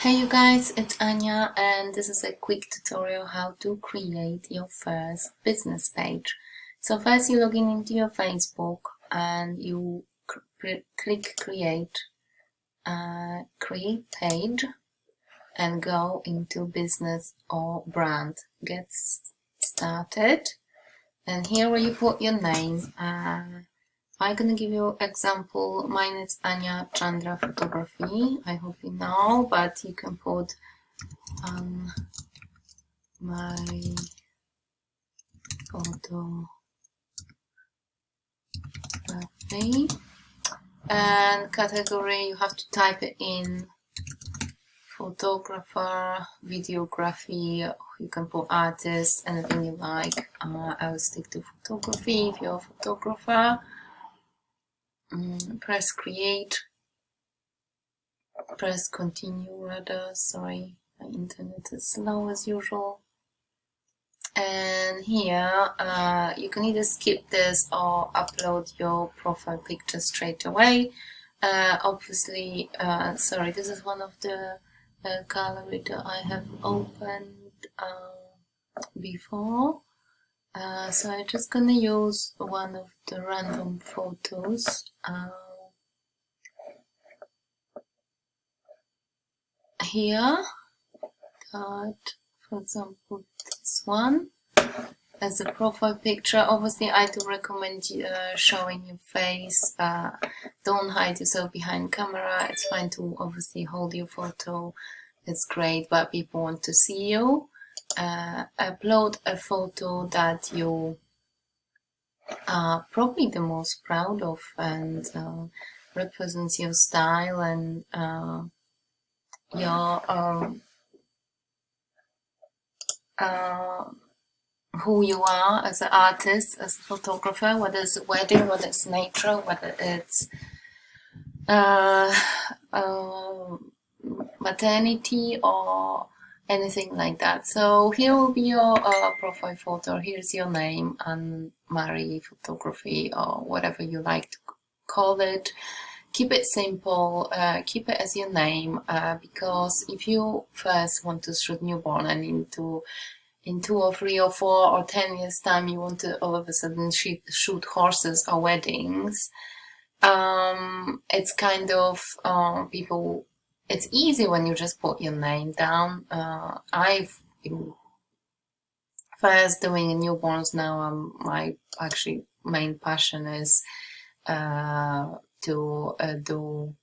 Hey you guys, it's Anya and this is a quick tutorial how to create your first business page. So first you log in into your Facebook and you click create page and go into business or brand. Get started, and here where you put your name. I'm gonna give you example. Mine is Anya Chandra Photography. I hope you know, but you can put my photography, and category you have to type it in photographer, videography. You can put artist, anything you like. I will stick to photography if you're a photographer. Press create, press continue rather, sorry, my internet is slow as usual. And here you can either skip this or upload your profile picture straight away. Obviously, sorry, this is one of the gallery that I have opened before. So I'm just gonna use one of the random photos. Here, that, for example, this one as a profile picture. Obviously, I do recommend showing your face. Don't hide yourself behind camera. It's fine to obviously hold your photo. It's great, but people want to see you. Upload a photo that you are probably the most proud of and represents your style and your who you are as an artist, as a photographer, whether it's a wedding, whether it's nature, whether it's maternity or anything like that. So here will be your profile photo. Here's your name, Anne-Marie Photography, or whatever you like to call it. Keep it simple, keep it as your name, because if you first want to shoot newborn and in 2 or 3 or 4 or 10 years time you want to all of a sudden shoot horses or weddings, it's kind of people. It's easy when you just put your name down. I've first doing newborns now. My actually main passion is to do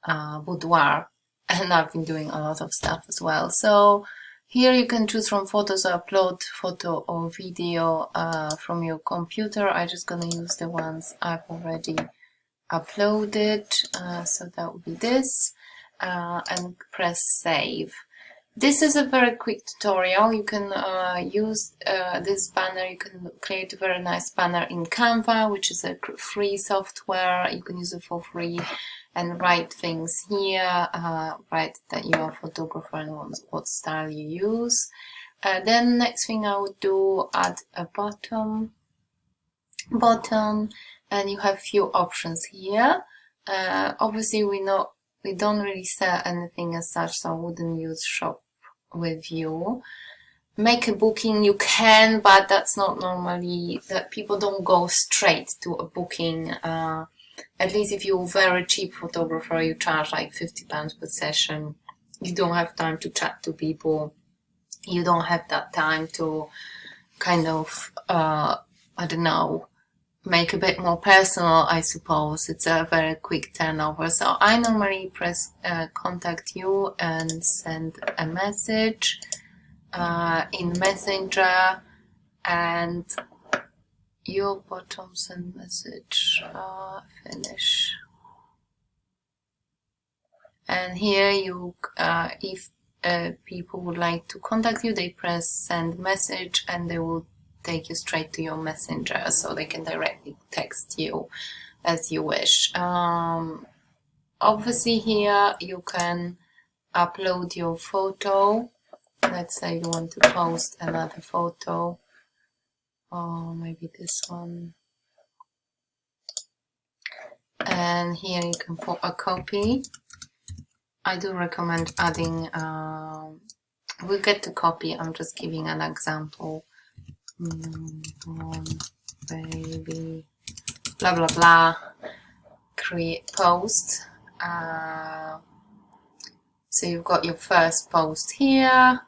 boudoir, and I've been doing a lot of stuff as well. So here you can choose from photos or upload photo or video from your computer. I'm just gonna use the ones I've already uploaded, so that would be this, and press save. This is a very quick tutorial. You can use this banner. You can create a very nice banner in Canva, which is a free software. You can use it for free and write things here, write that you're a photographer and what style you use. Then next thing I would do, add a bottom, and you have few options here. Obviously we don't really sell anything as such, so I wouldn't use shop with you. Make a booking, you can, but that's not normally, that people don't go straight to a booking. At least if you're a very cheap photographer, you charge like £50 per session. You don't have time to chat to people. You don't have that time to kind of, I don't know, make a bit more personal, I suppose. It's a very quick turnover. So I normally press contact you and send a message in Messenger, and your bottom send message, finish. And here you, if people would like to contact you, they press send message and they will take you straight to your messenger, so they can directly text you as you wish. Obviously here you can upload your photo. Let's say you want to post another photo, or maybe this one. And here you can put a copy I do recommend adding, we'll get to copy, I'm just giving an example. Baby, blah, blah, blah, create post. So you've got your first post here.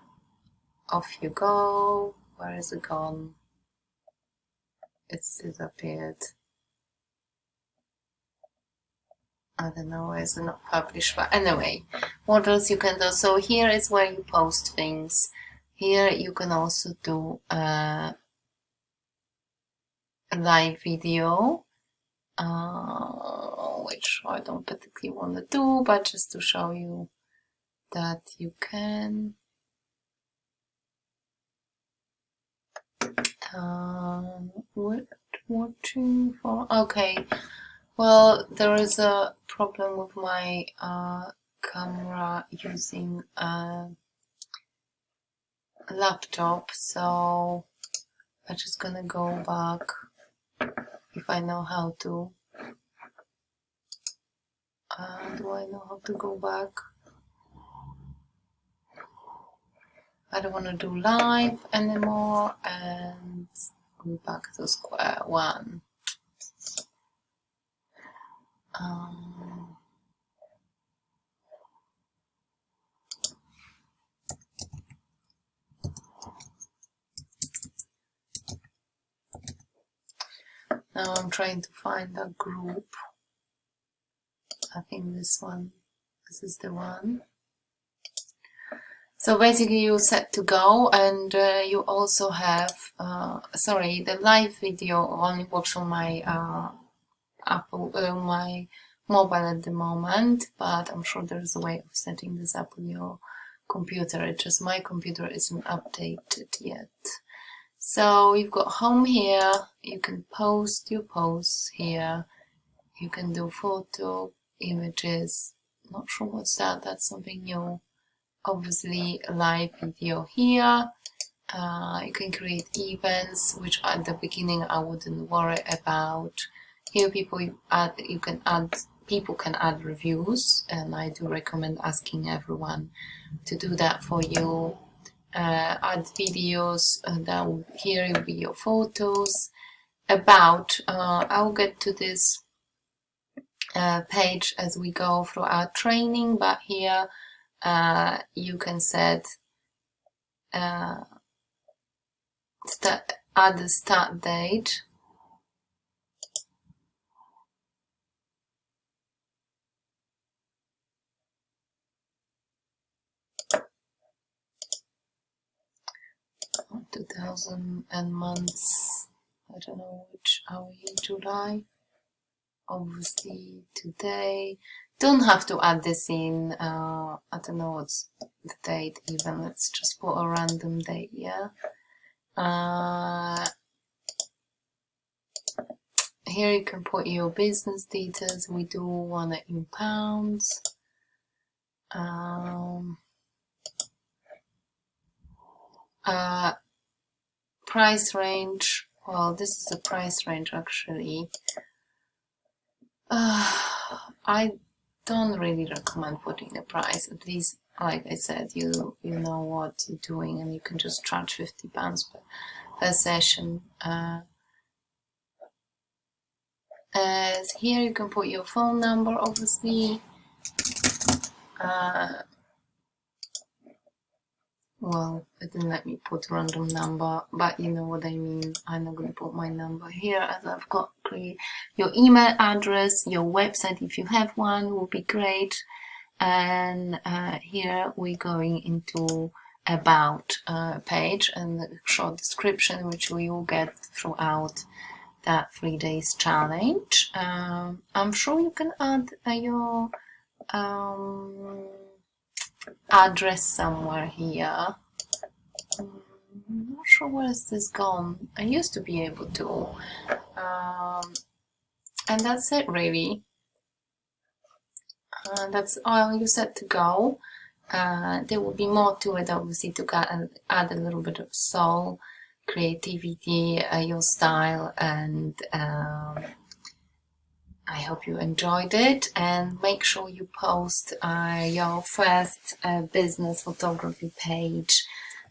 Off you go. Where is it gone? It's disappeared. I don't know, it's not published, but anyway, what else you can do? So here is where you post things. Here you can also do a live video, which I don't particularly want to do, but just to show you that you can. Watching for, okay. Well, there is a problem with my camera using a laptop, so I'm just gonna go back if I know how to. Do I know how to go back? I don't want to do live anymore and go back to square one. Now I'm trying to find a group. I think this is the one. So basically you're set to go, and you also have, sorry, the live video only works on my my mobile at the moment, but I'm sure there's a way of setting this up on your computer. It's just my computer isn't updated yet. So you've got home here, you can post your posts here, you can do photo, images, not sure what's that, that's something new. Obviously live video here. You can create events, which at the beginning I wouldn't worry about. Here people can add reviews, and I do recommend asking everyone to do that for you. Add videos, and here will be your photos. About, I'll get to this page as we go through our training, but here you can set add the start date. Oh, 2000 and months. I don't know which are we in July. Obviously today. Don't have to add this in. I don't know what's the date even. Let's just put a random date, yeah. Here you can put your business details. We do want it in pounds. Price range. Well, this is the price range actually. I don't really recommend putting a price. At least, like I said, you know what you're doing, and you can just charge £50 per session. As here you can put your phone number, obviously. Well, it didn't let me put random number, but you know what I mean. I'm not going to put my number here, as I've got your email address, your website if you have one would be great. And here we're going into about page and a short description, which we will get throughout that 3 days challenge. I'm sure you can add your address somewhere here. I'm not sure where is this gone. I used to be able to. And that's it really. That's all you set to go. There will be more to it, obviously, to add a little bit of soul, creativity, your style, and I hope you enjoyed it, and make sure you post your first business photography page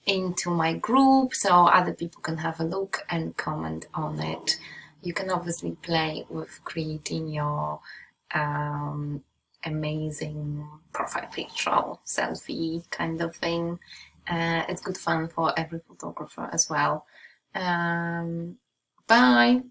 into my group so other people can have a look and comment on it. You can obviously play with creating your amazing profile picture, selfie kind of thing. It's good fun for every photographer as well. Bye!